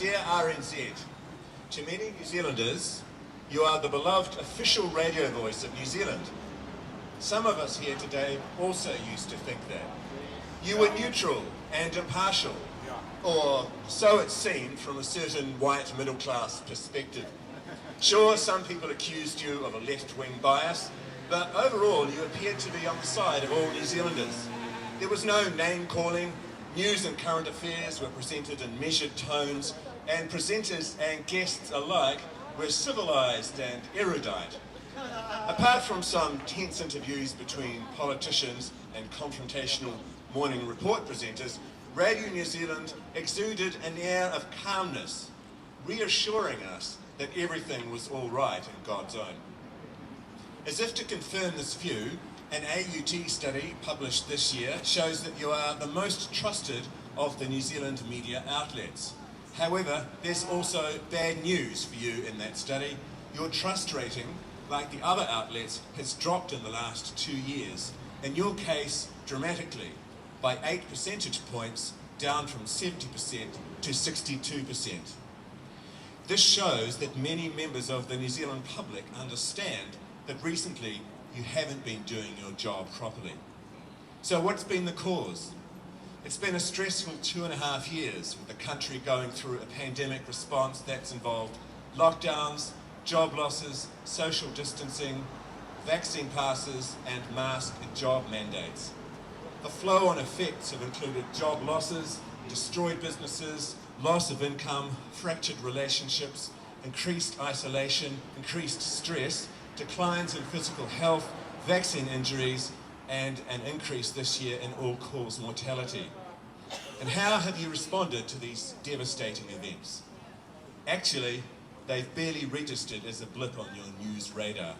Dear RNZ, to many New Zealanders, you are the beloved official radio voice of New Zealand. Some of us here today also used to think that. You were neutral and impartial, or so it seemed from a certain white middle-class perspective. Sure, some people accused you of a left-wing bias, but overall you appeared to be on the side of all New Zealanders. There was no name-calling, news and current affairs were presented in measured tones, and presenters and guests alike were civilised and erudite. Apart from some tense interviews between politicians and confrontational morning report presenters, Radio New Zealand exuded an air of calmness, reassuring us that everything was all right in God's own. As if to confirm this view, an AUT study published this year shows that you are the most trusted of the New Zealand media outlets. However, there's also bad news for you in that study. Your trust rating, like the other outlets, has dropped in the last 2 years. In your case, dramatically, by 8 percentage points, down from 70% to 62%. This shows that many members of the New Zealand public understand that recently you haven't been doing your job properly. So what's been the cause? It's been a stressful 2.5 years with the country going through a pandemic response that's involved lockdowns, job losses, social distancing, vaccine passes and mask and job mandates. The flow-on effects have included job losses, destroyed businesses, loss of income, fractured relationships, increased isolation, increased stress, declines in physical health, vaccine injuries, and an increase this year in all-cause mortality. And how have you responded to these devastating events? Actually, they've barely registered as a blip on your news radar.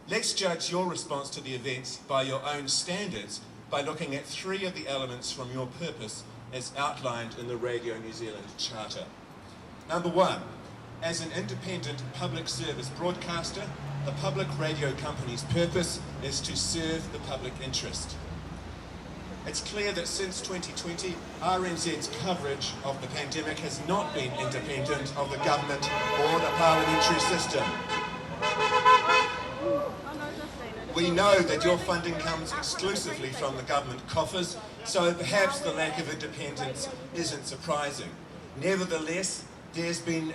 Let's judge your response to the events by your own standards by looking at 3 of the elements from your purpose as outlined in the Radio New Zealand Charter. Number 1, as an independent public service broadcaster, the public radio company's purpose is to serve the public interest. It's clear that since 2020, RNZ's coverage of the pandemic has not been independent of the government or the parliamentary system. We know that your funding comes exclusively from the government coffers, so perhaps the lack of independence isn't surprising. Nevertheless, there's been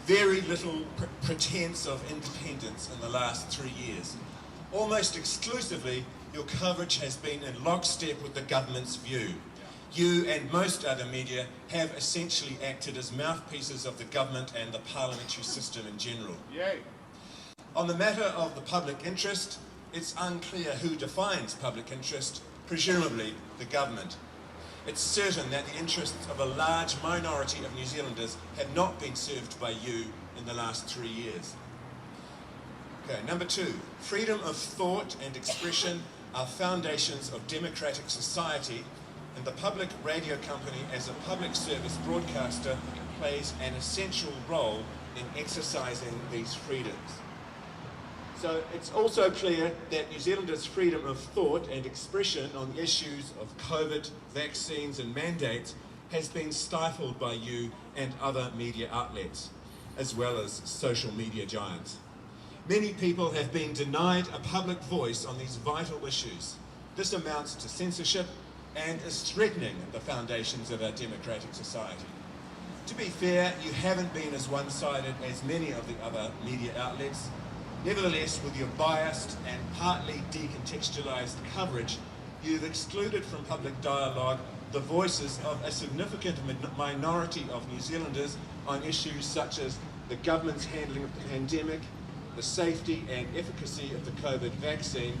very little pretense of independence in the last 3 years. Almost exclusively, your coverage has been in lockstep with the government's view. You and most other media have essentially acted as mouthpieces of the government and the parliamentary system in general. Yay. On the matter of the public interest, it's unclear who defines public interest, presumably the government. It's certain that the interests of a large minority of New Zealanders have not been served by you in the last 3 years. Okay, number 2, freedom of thought and expression are foundations of democratic society, and the public radio company as a public service broadcaster plays an essential role in exercising these freedoms. So it's also clear that New Zealanders' freedom of thought and expression on issues of COVID, vaccines and mandates has been stifled by you and other media outlets, as well as social media giants. Many people have been denied a public voice on these vital issues. This amounts to censorship and is threatening the foundations of our democratic society. To be fair, you haven't been as one-sided as many of the other media outlets. Nevertheless, with your biased and partly decontextualised coverage, you've excluded from public dialogue the voices of a significant minority of New Zealanders on issues such as the government's handling of the pandemic, the safety and efficacy of the COVID vaccine,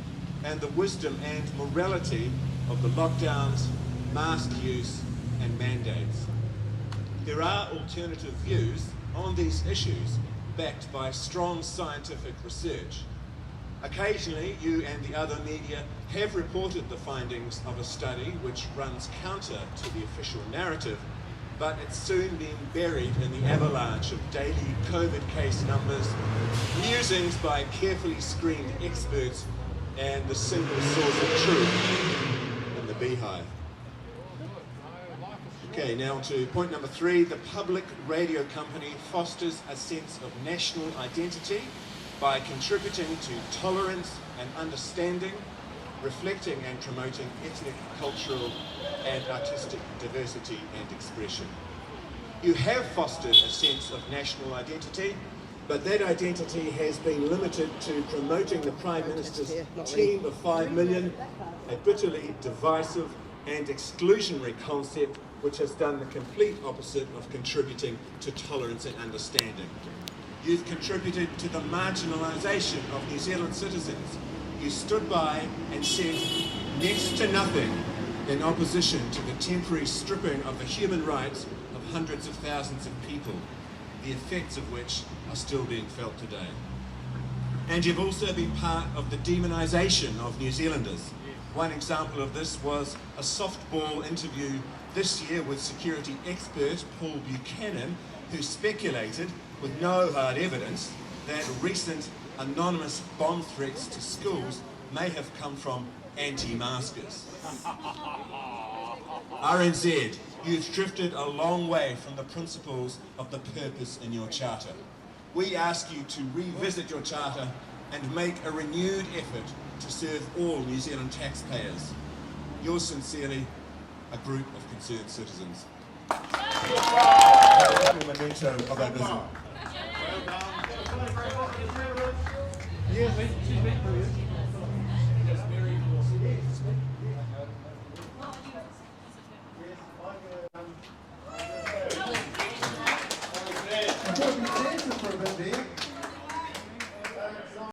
and the wisdom and morality of the lockdowns, mask use, and mandates. There are alternative views on these issues, backed by strong scientific research. Occasionally, you and the other media have reported the findings of a study which runs counter to the official narrative, but it's soon been buried in the avalanche of daily COVID case numbers, musings by carefully screened experts, and the single source of truth in the beehive. Okay, now to point number 3. The public radio company fosters a sense of national identity by contributing to tolerance and understanding, reflecting and promoting ethnic, cultural and artistic diversity and expression. You have fostered a sense of national identity, but that identity has been limited to promoting the Prime Minister's team of 5 million, a bitterly divisive and exclusionary concept which has done the complete opposite of contributing to tolerance and understanding. You've contributed to the marginalisation of New Zealand citizens. You stood by and said next to nothing in opposition to the temporary stripping of the human rights of hundreds of thousands of people, the effects of which are still being felt today. And you've also been part of the demonisation of New Zealanders. One example of this was a softball interview this year with security expert Paul Buchanan, who speculated, with no hard evidence, that recent anonymous bomb threats to schools may have come from anti-maskers. RNZ, you've drifted a long way from the principles of the purpose in your charter. We ask you to revisit your charter and make a renewed effort to serve all New Zealand taxpayers. Yours sincerely, a group of concerned citizens. Memento of our visit. Excuse me.